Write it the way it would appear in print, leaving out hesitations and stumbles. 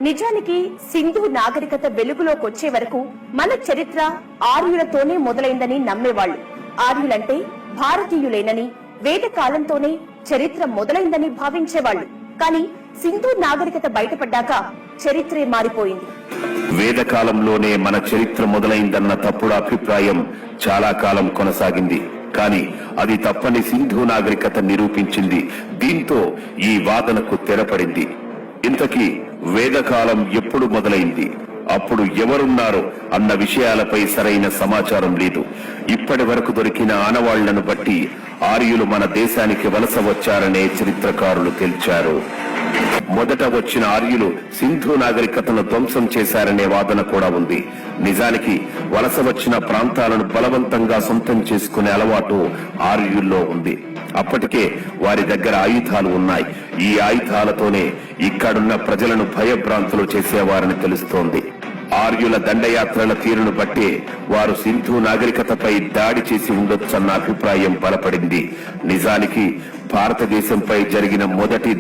నిజానికి సింధు నాగరికత వెలుగులోకొచ్చే వరకు మన చరిత్ర ఆర్యులతోనే మొదలైందని నమ్మేవాళ్లు. ఆర్యులంటే భారతీయులేనని, వేద కాలంతోనే చరిత్ర మొదలైందని భావించేవాళ్లు. కానీ సింధు నాగరికత బయటపడ్డాక చరిత్రే మారిపోయింది. వేదకాలంలోనే మన చరిత్ర మొదలైందన్న తప్పుడు అభిప్రాయం చాలా కాలం కొనసాగింది. కానీ అది తప్పని సింధు నాగరికత నిరూపించింది. దీంతో ఈ వాదనకు తెరపడింది. ఇంతకీ వేదకాలం ఎప్పుడు మొదలైంది, అప్పుడు ఎవరున్నారో అన్న విషయాలపై సరైన సమాచారం లేదు. ఇప్పటి వరకు దొరికిన ఆనవాళ్లను బట్టి ఆర్యులు మన దేశానికి వలస వచ్చారనే చరిత్రకారులు తేల్చారు. మొదట వచ్చిన ఆర్యులు సింధు నాగరికతను ధ్వంసం చేశారనే వాదన కూడా ఉంది. నిజానికి వలస వచ్చిన ప్రాంతాలను బలవంతంగా సొంతం చేసుకునే అలవాటు ఆర్యుల్లో ఉంది. అప్పటికే వారి దగ్గర ఆయుధాలు ఉన్నాయి. ఈ ఆయుధాలతోనే ఇక్కడున్న ప్రజలను భయభ్రాంతులు చేసేవారని తెలుస్తోంది. ఆర్యుల దండయాత్రల తీరును బట్టి వారు సింధు నాగరికతపై దాడి చేసి ఉండొచ్చన్న అభిప్రాయం బలపడింది. నిజానికి భారతదేశంపై జరిగిన మొదటి